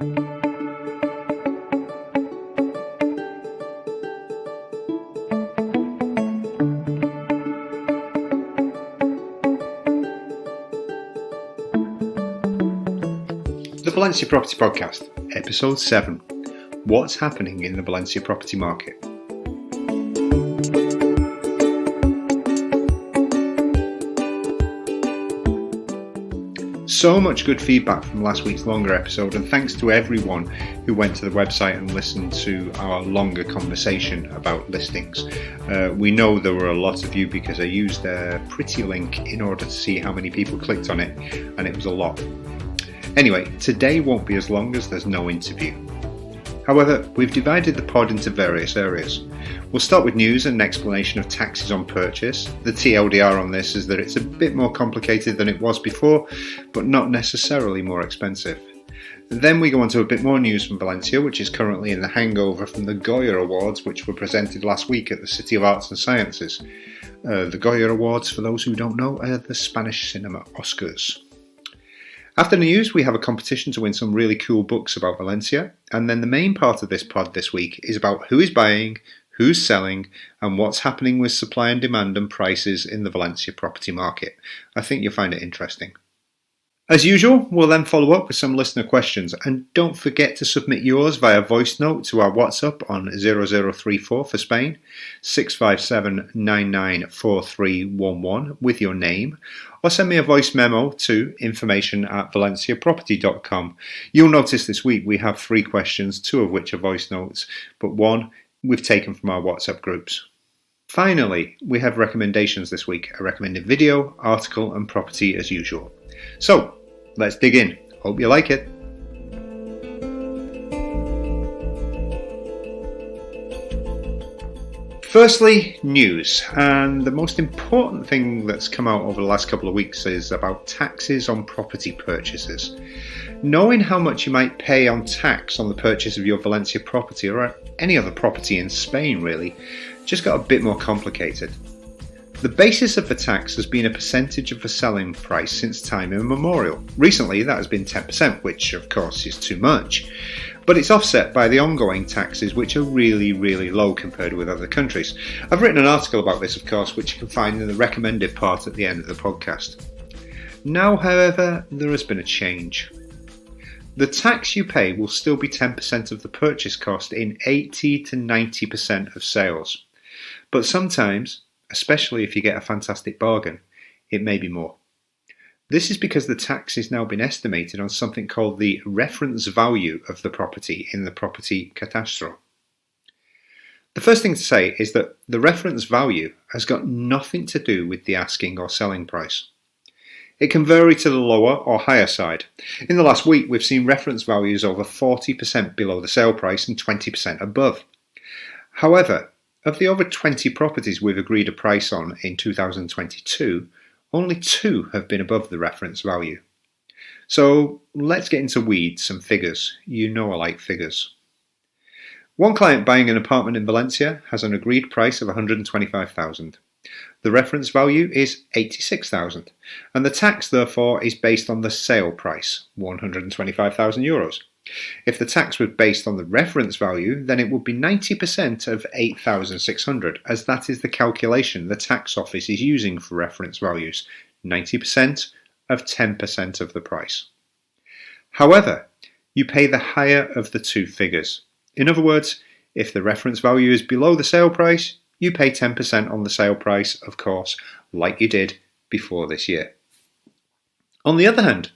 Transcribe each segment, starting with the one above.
The Valencia Property Podcast, Episode 7. What's happening in the Valencia property market? So much good feedback from last week's longer episode, and thanks to everyone who went to the website and listened to our longer conversation about listings. We know there were a lot of you because I used a pretty link in order to see how many people clicked on it, and it was a lot. Anyway, today won't be as long as there's no interview. However, we've divided the pod into various areas. We'll start with news and an explanation of taxes on purchase. The TLDR on this is that it's a bit more complicated than it was before, but not necessarily more expensive. Then we go on to a bit more news from Valencia, which is currently in the hangover from the Goya Awards, which were presented last week at the City of Arts and Sciences. The Goya Awards, for those who don't know, are the Spanish cinema Oscars. After the news, we have a competition to win some really cool books about Valencia, and then the main part of this pod this week is about who is buying, who's selling, and what's happening with supply and demand and prices in the Valencia property market. I think you'll find it interesting. As usual, we'll then follow up with some listener questions, and don't forget to submit yours via voice note to our WhatsApp on 0034 for Spain, 657994311 with your name, or send me a voice memo to information@valenciaproperty.com. You'll notice this week we have 3 questions, 2 of which are voice notes, but 1 we've taken from our WhatsApp groups. Finally, we have recommendations this week, a recommended video, article and property as usual. So, let's dig in. Hope you like it. Firstly, news, and the most important thing that's come out over the last couple of weeks is about taxes on property purchases. Knowing how much you might pay on tax on the purchase of your Valencia property or any other property in Spain really, just got a bit more complicated. The basis of the tax has been a percentage of the selling price since time immemorial. Recently that has been 10%, which of course is too much, but it's offset by the ongoing taxes which are really low compared with other countries. I've written an article about this of course, which you can find in the recommended part at the end of the podcast. Now however, there has been a change. The tax you pay will still be 10% of the purchase cost in 80 to 90% of sales, but sometimes, especially if you get a fantastic bargain, it may be more. This is because the tax has now been estimated on something called the reference value of the property in the property catastro. The first thing to say is that the reference value has got nothing to do with the asking or selling price. It can vary to the lower or higher side. In the last week, we've seen reference values over 40% below the sale price and 20% above. However, of the over 20 properties we've agreed a price on in 2022, only 2 have been above the reference value. So let's get into weeds, some figures. You know I like figures. One client buying an apartment in Valencia has an agreed price of $125,000. The reference value is $86,000, and the tax therefore is based on the sale price, €125,000. If the tax was based on the reference value, then it would be 90% of $8,600, as that is the calculation the tax office is using for reference values, 90% of 10% of the price. However, you pay the higher of the 2 figures. In other words, if the reference value is below the sale price, you pay 10% on the sale price, of course, like you did before this year. On the other hand,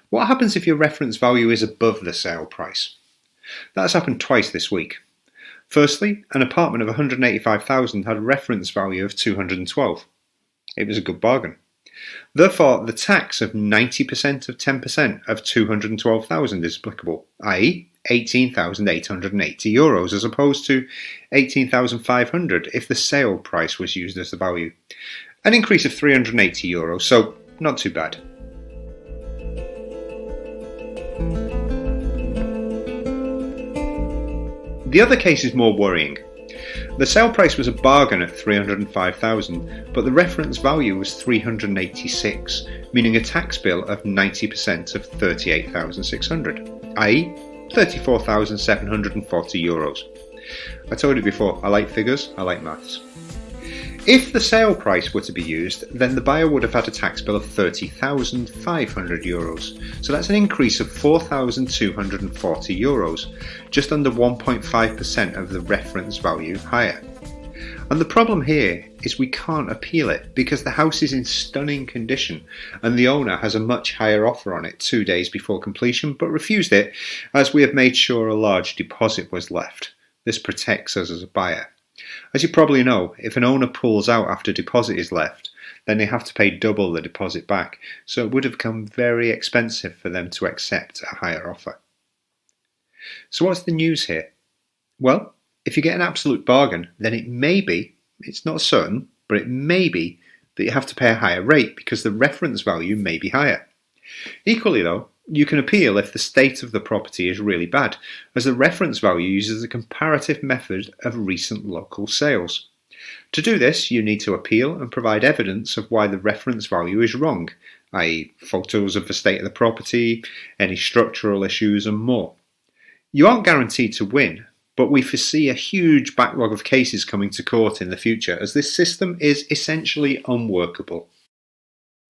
what happens if your reference value is above the sale price? That's happened twice this week. Firstly, an apartment of $185,000 had a reference value of $212,000. It was a good bargain. Therefore, the tax of 90% of 10% of $212,000 is applicable, i.e. €18,880 as opposed to $18,500 if the sale price was used as the value. An increase of €380, so not too bad. The other case is more worrying. The sale price was a bargain at $305,000, but the reference value was $386,000, meaning a tax bill of 90% of $38,600, i.e. €34,740. I told you before, I like figures, I like maths. If the sale price were to be used, then the buyer would have had a tax bill of €30,500. So that's an increase of €4,240, just under 1.5% of the reference value higher. And the problem here is we can't appeal it because the house is in stunning condition and the owner has a much higher offer on it 2 days before completion but refused it as we have made sure a large deposit was left. This protects us as a buyer. As you probably know, if an owner pulls out after deposit is left, then they have to pay double the deposit back, so it would have become very expensive for them to accept a higher offer. So what's the news here? Well, if you get an absolute bargain, then it may be, it's not certain, but it may be that you have to pay a higher rate because the reference value may be higher. Equally though, you can appeal if the state of the property is really bad, as the reference value uses a comparative method of recent local sales. To do this, you need to appeal and provide evidence of why the reference value is wrong, i.e. photos of the state of the property, any structural issues and more. You aren't guaranteed to win, but we foresee a huge backlog of cases coming to court in the future as this system is essentially unworkable.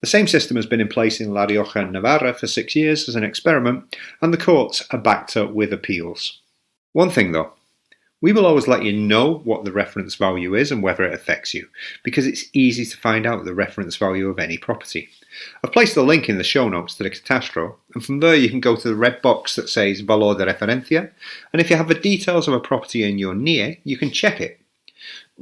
The same system has been in place in La Rioja and Navarra for 6 years as an experiment, and the courts are backed up with appeals. One thing though, we will always let you know what the reference value is and whether it affects you, because it's easy to find out the reference value of any property. I've placed a link in the show notes to the Catastro, and from there you can go to the red box that says Valor de Referencia, and if you have the details of a property in your NIE, you can check it.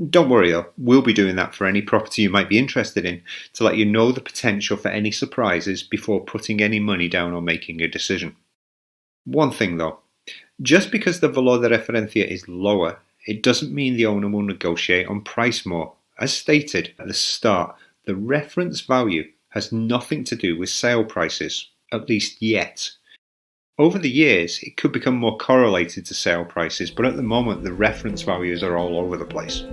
Don't worry though, we'll be doing that for any property you might be interested in to let you know the potential for any surprises before putting any money down or making a decision. One thing though, just because the Valor de Referencia is lower, it doesn't mean the owner will negotiate on price more. As stated at the start, the reference value has nothing to do with sale prices, at least yet. Over the years, it could become more correlated to sale prices, but at the moment the reference values are all over the place.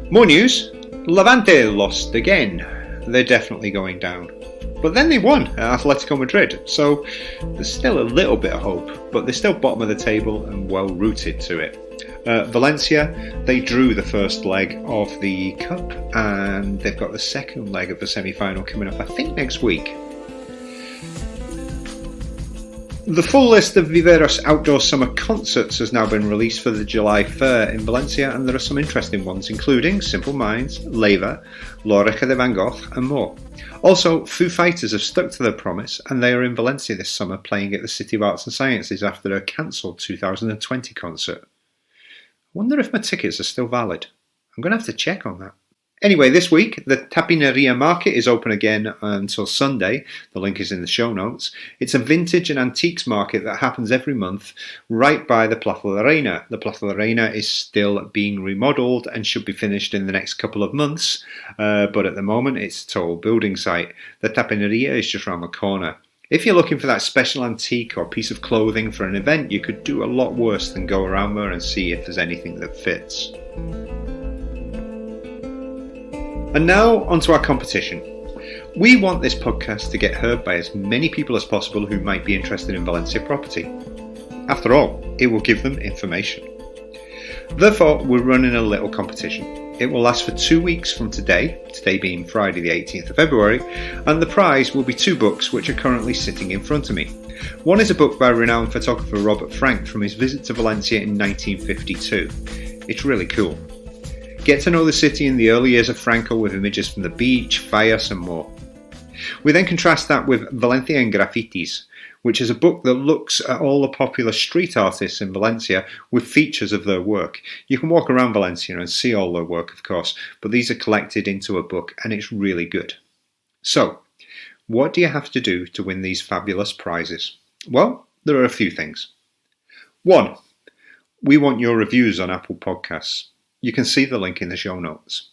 More news. Levante lost again. They're definitely going down. But then they won at Atletico Madrid, so there's still a little bit of hope, but they're still bottom of the table and well rooted to it. Valencia, they drew the first leg of the Cup and they've got the second leg of the semi-final coming up, I think next week. The full list of Viveros outdoor summer concerts has now been released for the July fair in Valencia, and there are some interesting ones including Simple Minds, Leva, L'Oreja de Van Gogh and more. Also, Foo Fighters have stuck to their promise and they are in Valencia this summer playing at the City of Arts and Sciences after their cancelled 2020 concert. I wonder if my tickets are still valid. I'm going to have to check on that. Anyway, this week, the Tapineria Market is open again until Sunday. The link is in the show notes. It's a vintage and antiques market that happens every month right by the Plaza de la Reina. The Plaza de la Reina is still being remodelled and should be finished in the next couple of months, but at the moment it's a total building site. The Tapineria is just around the corner. If you're looking for that special antique or piece of clothing for an event, you could do a lot worse than go around there and see if there's anything that fits. And now onto our competition. We want this podcast to get heard by as many people as possible who might be interested in Valencia property. After all, it will give them information. Therefore, we're running a little competition. It will last for 2 weeks from today being Friday the 18th of February, and the prize will be 2 books which are currently sitting in front of me. One is a book by renowned photographer Robert Frank from his visit to Valencia in 1952. It's really cool. Get to know the city in the early years of Franco with images from the beach, fires and more. We then contrast that with Valencia en Graffitis, which is a book that looks at all the popular street artists in Valencia with features of their work. You can walk around Valencia and see all their work, of course, but these are collected into a book and it's really good. So, what do you have to do to win these fabulous prizes? Well, there are a few things. 1. We want your reviews on Apple Podcasts. You can see the link in the show notes.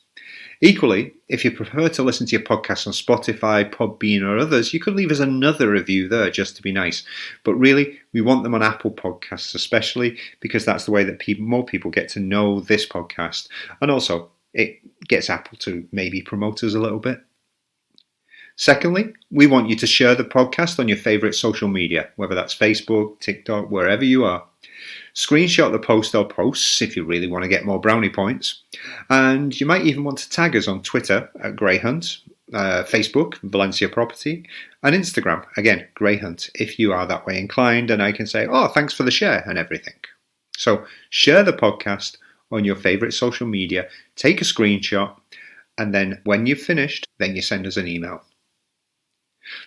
Equally, if you prefer to listen to your podcasts on Spotify, Podbean or others, you could leave us another review there just to be nice. But really, we want them on Apple Podcasts especially because that's the way that more people get to know this podcast. And also, it gets Apple to maybe promote us a little bit. Secondly, we want you to share the podcast on your favourite social media, whether that's Facebook, TikTok, wherever you are. Screenshot the post or posts if you really want to get more brownie points. And you might even want to tag us on Twitter at Greyhunt, Facebook, Valencia Property, and Instagram, again, Greyhunt, if you are that way inclined, and I can say, oh, thanks for the share and everything. So share the podcast on your favourite social media, take a screenshot, and then when you've finished, then you send us an email.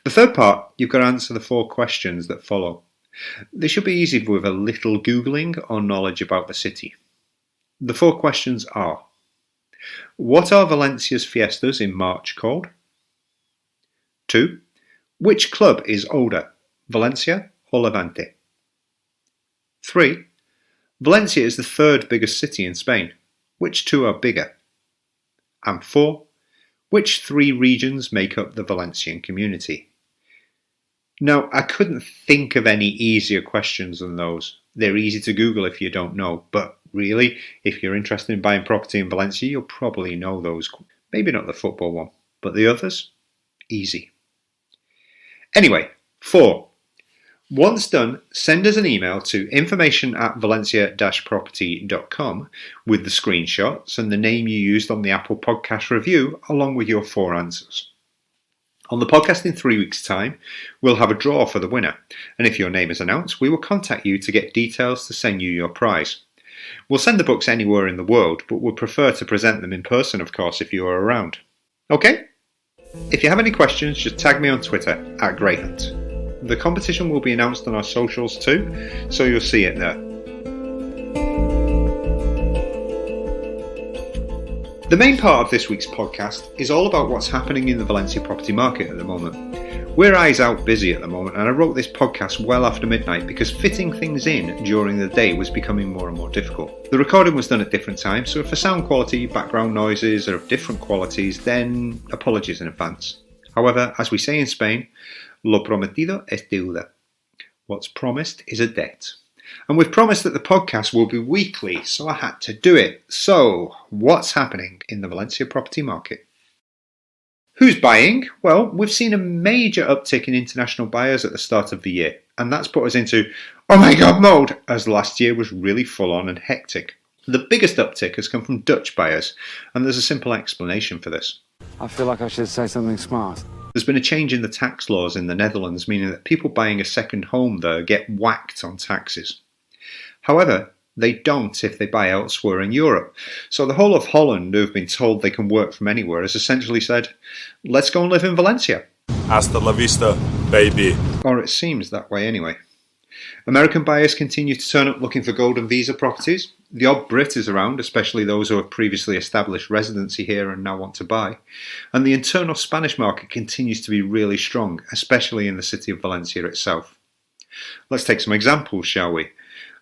The third part, you've got to answer the 4 questions that follow. They should be easy with a little Googling or knowledge about the city. The 4 questions are: what are Valencia's fiestas in March called? 2. Which club is older, Valencia or Levante? 3. Valencia is the 3rd biggest city in Spain. Which 2 are bigger? And 4. Which 3 regions make up the Valencian community? Now, I couldn't think of any easier questions than those. They're easy to Google if you don't know, but really, if you're interested in buying property in Valencia, you'll probably know those. Maybe not the football one, but the others? Easy. Anyway, 4. Once done, send us an email to information@valencia-property.com with the screenshots and the name you used on the Apple Podcast review, along with your 4 answers. On the podcast in 3 weeks' time, we'll have a draw for the winner, and if your name is announced, we will contact you to get details to send you your prize. We'll send the books anywhere in the world, but we'd prefer to present them in person, of course, if you are around. Okay? If you have any questions, just tag me on Twitter at Greyhunt. The competition will be announced on our socials too, so you'll see it there. The main part of this week's podcast is all about what's happening in the Valencia property market at the moment. We're eyes out busy at the moment, and I wrote this podcast well after midnight because fitting things in during the day was becoming more and more difficult. The recording was done at different times, so if the sound quality, background noises are of different qualities, then apologies in advance. However, as we say in Spain, lo prometido es deuda. What's promised is a debt. And we've promised that the podcast will be weekly, so I had to do it. So, what's happening in the Valencia property market? Who's buying? Well, we've seen a major uptick in international buyers at the start of the year, and that's put us into oh my god mode, as last year was really full on and hectic. The biggest uptick has come from Dutch buyers, and there's a simple explanation for this. I feel like I should say something smart. There's been a change in the tax laws in the Netherlands, meaning that people buying a second home there get whacked on taxes. However, they don't if they buy elsewhere in Europe. So the whole of Holland, who've been told they can work from anywhere, has essentially said, let's go and live in Valencia. Hasta la vista, baby. Or it seems that way anyway. American buyers continue to turn up looking for golden visa properties. The odd Brit is around, especially those who have previously established residency here and now want to buy. And the internal Spanish market continues to be really strong, especially in the city of Valencia itself. Let's take some examples, shall we?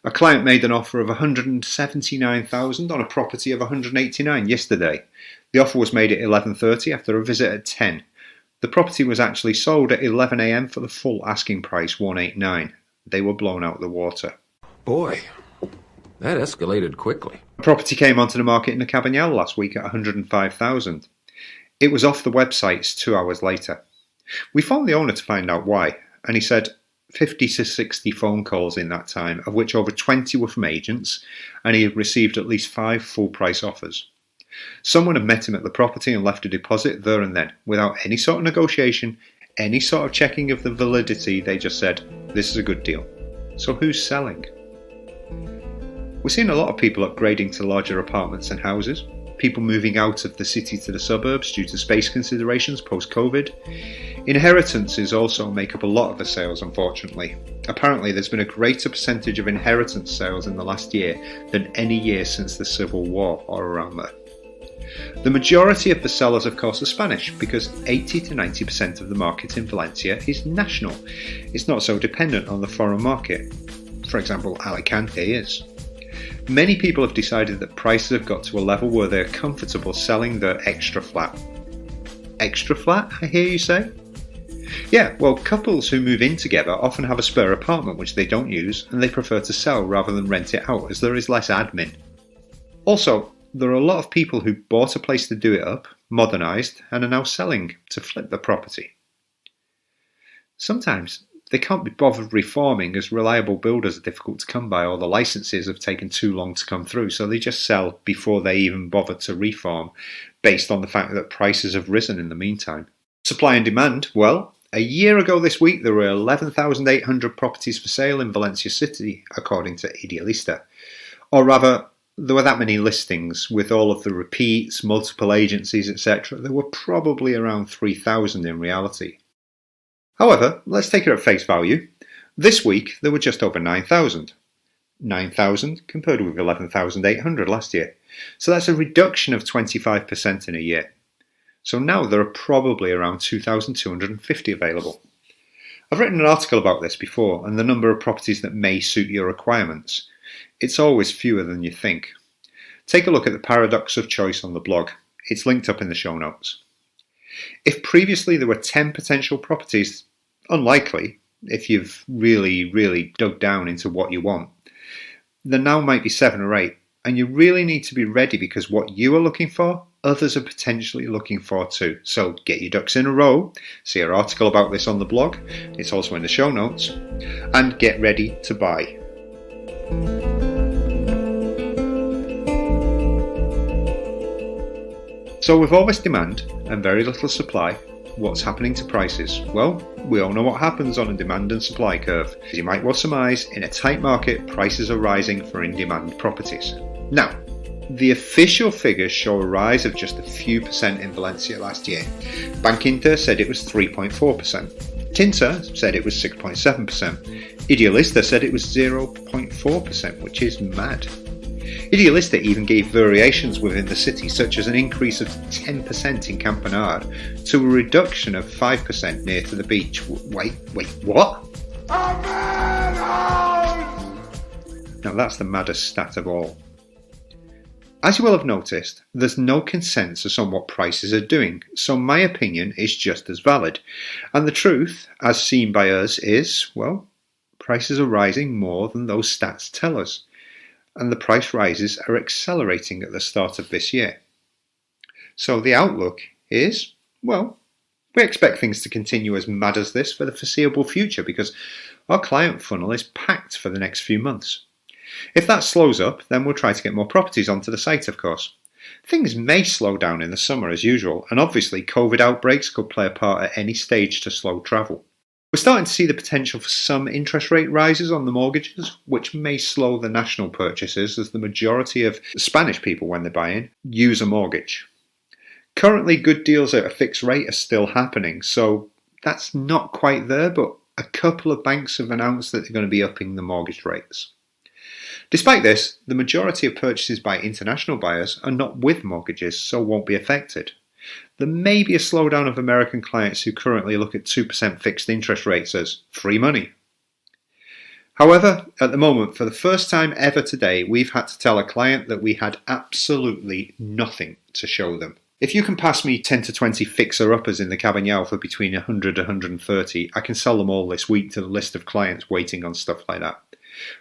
A client made an offer of $179,000 on a property of $189,000 yesterday. The offer was made at 11:30 after a visit at 10. The property was actually sold at 11 a.m. for the full asking price, $189,000. They were blown out of the water. Boy, that escalated quickly. A property came onto the market in the Cabanyal last week at $105,000. It was off the websites 2 hours later. We phoned the owner to find out why, and he said 50 to 60 phone calls in that time, of which over 20 were from agents, and he had received at least 5 full-price offers. Someone had met him at the property and left a deposit there and then, without any sort of negotiation, any sort of checking of the validity. They just said, this is a good deal. So who's selling? We're seeing a lot of people upgrading to larger apartments and houses, people moving out of the city to the suburbs due to space considerations post-COVID. Inheritances also make up a lot of the sales, unfortunately. Apparently there's been a greater percentage of inheritance sales in the last year than any year since the Civil War or around there. The majority of the sellers, of course, are Spanish, because 80 to 90% of the market in Valencia is national. It's not so dependent on the foreign market. For example, Alicante is. Many people have decided that prices have got to a level where they're comfortable selling their extra flat. Extra flat, I hear you say? Yeah, well, couples who move in together often have a spare apartment which they don't use, and they prefer to sell rather than rent it out, as there is less admin. Also, there are a lot of people who bought a place to do it up, modernised, and are now selling to flip the property. Sometimes they can't be bothered reforming as reliable builders are difficult to come by, or the licenses have taken too long to come through, so they just sell before they even bother to reform, based on the fact that prices have risen in the meantime. Supply and demand, well, a year ago this week there were 11,800 properties for sale in Valencia City, according to Idealista. Or rather, there were that many listings, with all of the repeats, multiple agencies, etc. There were probably around 3,000 in reality. However, let's take it at face value. This week there were just over 9,000. 9,000 compared with 11,800 last year. So that's a reduction of 25% in a year. So now there are probably around 2,250 available. I've written an article about this before and the number of properties that may suit your requirements. It's always fewer than you think. Take a look at the paradox of choice on the blog. It's linked up in the show notes. If previously there were 10 potential properties, unlikely, if you've really dug down into what you want, there now might be 7 or 8, and you really need to be ready because what you are looking for, others are potentially looking for too. So get your ducks in a row, see our article about this on the blog, it's also in the show notes, and get ready to buy. So with always demand and very little supply, what's happening to prices? Well, we all know what happens on a demand and supply curve. As you might well surmise, in a tight market, prices are rising for in-demand properties. Now, the official figures show a rise of just a few percent in Valencia last year. Bank Inter said it was 3.4%. Tinta said it was 6.7%. Idealista said it was 0.4%, which is mad. Idealista even gave variations within the city, such as an increase of 10% in Campanard to a reduction of 5% near to the beach. Wait, what? Now that's the maddest stat of all. As you will have noticed, there's no consensus on what prices are doing, so my opinion is just as valid. And the truth, as seen by us, is, well, prices are rising more than those stats tell us. And the price rises are accelerating at the start of this year. So the outlook is, well, we expect things to continue as mad as this for the foreseeable future because our client funnel is packed for the next few months. If that slows up, then we'll try to get more properties onto the site, of course. Things may slow down in the summer as usual, and obviously COVID outbreaks could play a part at any stage to slow travel. We're starting to see the potential for some interest rate rises on the mortgages, which may slow the national purchases as the majority of Spanish people, when they're buying, use a mortgage. Currently, good deals at a fixed rate are still happening, so that's not quite there, but a couple of banks have announced that they're going to be upping the mortgage rates. Despite this, the majority of purchases by international buyers are not with mortgages, so won't be affected. There may be a slowdown of American clients who currently look at 2% fixed interest rates as free money. However, at the moment, for the first time ever today, we've had to tell a client that we had absolutely nothing to show them. If you can pass me 10 to 20 fixer-uppers in the Cabanyao for between 100 and 130, I can sell them all this week to the list of clients waiting on stuff like that.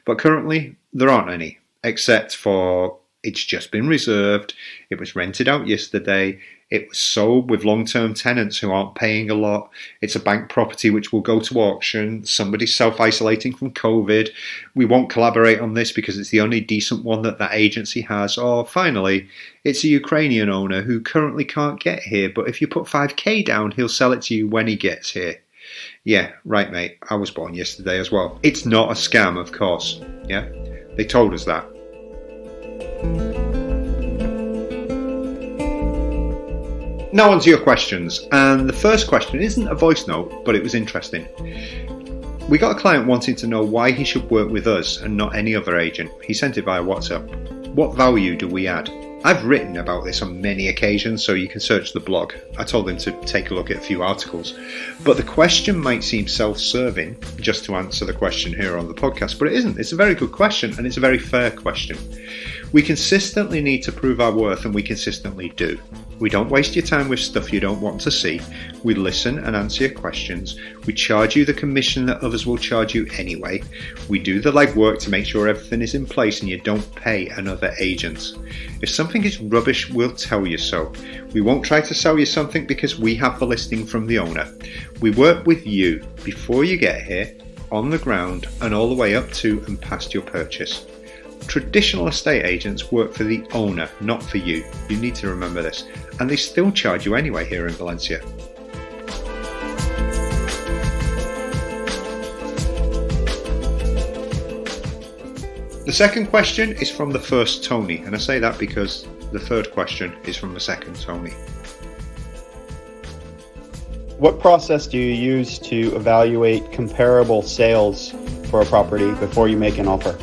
But currently, there aren't any, except for it's just been reserved, it was rented out yesterday, it was sold with long-term tenants who aren't paying a lot, it's a bank property which will go to auction, somebody's self-isolating from COVID, we won't collaborate on this because it's the only decent one that agency has, or finally, it's a Ukrainian owner who currently can't get here, but if you put 5k down, he'll sell it to you when he gets here. Yeah, right mate, I was born yesterday as well. It's not a scam, of course, yeah? They told us that. Now on to your questions, and the first question isn't a voice note, but it was interesting. We got a client wanting to know why he should work with us and not any other agent. He sent it via WhatsApp. What value do we add? I've written about this on many occasions, so you can search the blog. I told him to take a look at a few articles. But the question might seem self-serving, just to answer the question here on the podcast, but it isn't. It's a very good question, and it's a very fair question. We consistently need to prove our worth, and we consistently do. We don't waste your time with stuff you don't want to see. We listen and answer your questions. We charge you the commission that others will charge you anyway. We do the legwork to make sure everything is in place and you don't pay another agent. If something is rubbish, we'll tell you so. We won't try to sell you something because we have the listing from the owner. We work with you before you get here, on the ground, and all the way up to and past your purchase. Traditional estate agents work for the owner, not for you. You need to remember this. And they still charge you anyway here in Valencia. The second question is from the first Tony, and I say that because the third question is from the second Tony. What process do you use to evaluate comparable sales for a property before you make an offer?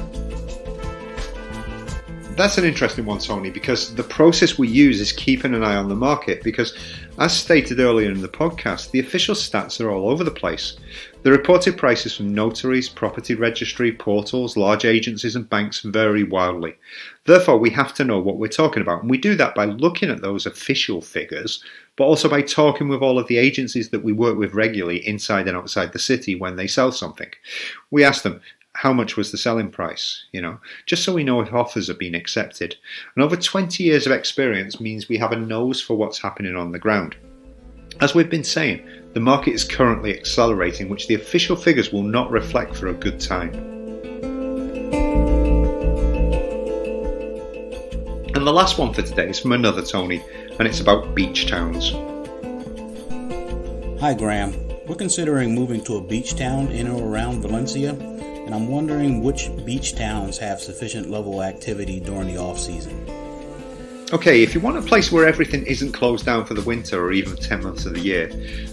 That's an interesting one, Tony, because the process we use is keeping an eye on the market because, as stated earlier in the podcast, the official stats are all over the place. The reported prices from notaries, property registry, portals, large agencies and banks vary wildly. Therefore, we have to know what we're talking about, and we do that by looking at those official figures, but also by talking with all of the agencies that we work with regularly inside and outside the city when they sell something. We ask them, how much was the selling price, just so we know if offers are being accepted. And over 20 years of experience means we have a nose for what's happening on the ground. As we've been saying, the market is currently accelerating, which the official figures will not reflect for a good time. And the last one for today is from another Tony, and it's about beach towns. Hi Graham, we're considering moving to a beach town in or around Valencia, and I'm wondering which beach towns have sufficient level of activity during the off-season. Okay, if you want a place where everything isn't closed down for the winter or even 10 months of the year,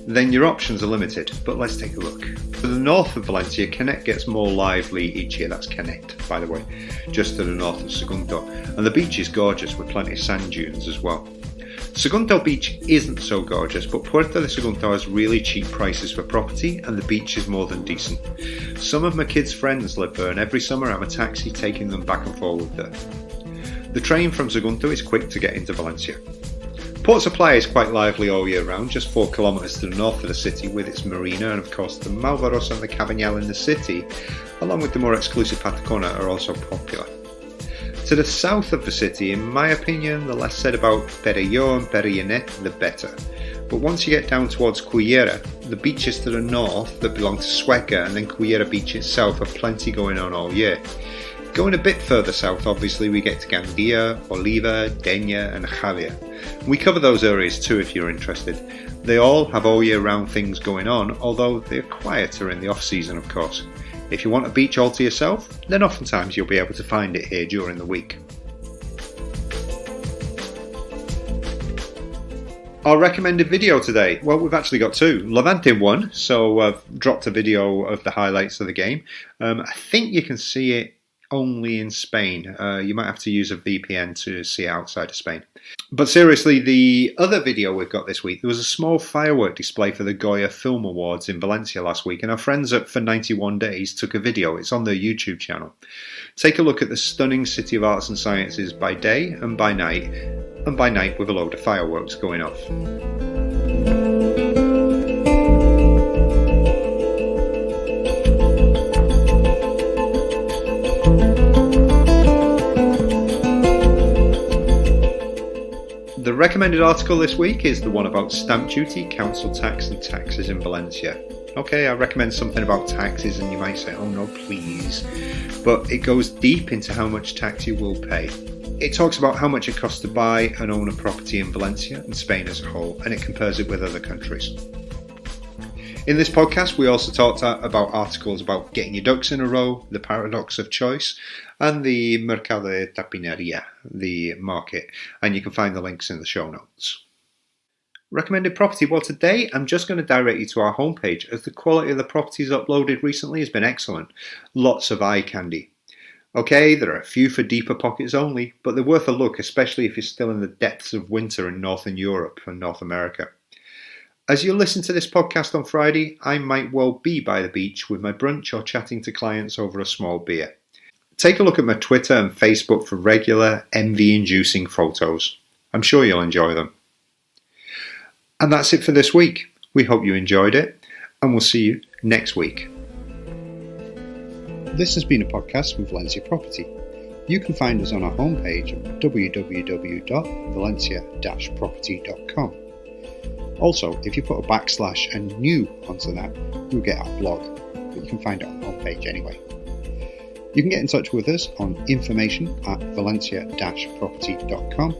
then your options are limited, but let's take a look. To the north of Valencia, Canet gets more lively each year. That's Canet, by the way, just to the north of Sagunto, and the beach is gorgeous with plenty of sand dunes as well. Sagunto Beach isn't so gorgeous, but Puerto de Sagunto has really cheap prices for property and the beach is more than decent. Some of my kids' friends live there and every summer I'm a taxi taking them back and forward there. The train from Sagunto is quick to get into Valencia. Port Supply is quite lively all year round, just 4 kilometres to the north of the city with its marina, and of course the Malvaros and the Cabanyal in the city, along with the more exclusive Patacona, are also popular. To the south of the city, in my opinion, the less said about Perelló and Perillonet, the better. But once you get down towards Cullera, the beaches to the north that belong to Sueca and then Cullera Beach itself have plenty going on all year. Going a bit further south, obviously, we get to Gandia, Oliva, Denia and Javier. We cover those areas too if you're interested. They all have all year round things going on, although they're quieter in the off season of course. If you want a beach all to yourself, then oftentimes you'll be able to find it here during the week. Our recommended video today, well, we've actually got two. Levante won, so I've dropped a video of the highlights of the game. I think you can see it only in Spain. You might have to use a VPN to see it outside of Spain. But seriously, the other video we've got this week, there was a small firework display for the Goya Film Awards in Valencia last week, and our friends at For 91 Days took a video. It's on their YouTube channel. Take a look at the stunning City of Arts and Sciences by day and by night with a load of fireworks going off. The recommended article this week is the one about stamp duty, council tax and taxes in Valencia. Okay, I recommend something about taxes and you might say, oh no please, but it goes deep into how much tax you will pay. It talks about how much it costs to buy and own a property in Valencia and Spain as a whole, and it compares it with other countries. In this podcast, we also talked about articles about getting your ducks in a row, the paradox of choice, and the Mercado de Tapineria, the market, and you can find the links in the show notes. Recommended property, well today I'm just going to direct you to our homepage as the quality of the properties uploaded recently has been excellent. Lots of eye candy. Okay, there are a few for deeper pockets only, but they're worth a look, especially if you're still in the depths of winter in Northern Europe and North America. As you listen to this podcast on Friday, I might well be by the beach with my brunch or chatting to clients over a small beer. Take a look at my Twitter and Facebook for regular envy-inducing photos. I'm sure you'll enjoy them. And that's it for this week. We hope you enjoyed it, and we'll see you next week. This has been a podcast from Valencia Property. You can find us on our homepage at www.valencia-property.com. Also, if you put a / and new onto that, you'll get our blog, but you can find it on our homepage anyway. You can get in touch with us on information@valencia-property.com,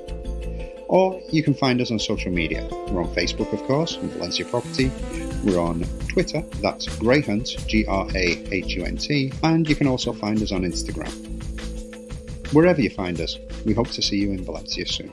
or you can find us on social media. We're on Facebook, of course, on Valencia Property. We're on Twitter, that's Greyhunt, GRAHUNT, and you can also find us on Instagram. Wherever you find us, we hope to see you in Valencia soon.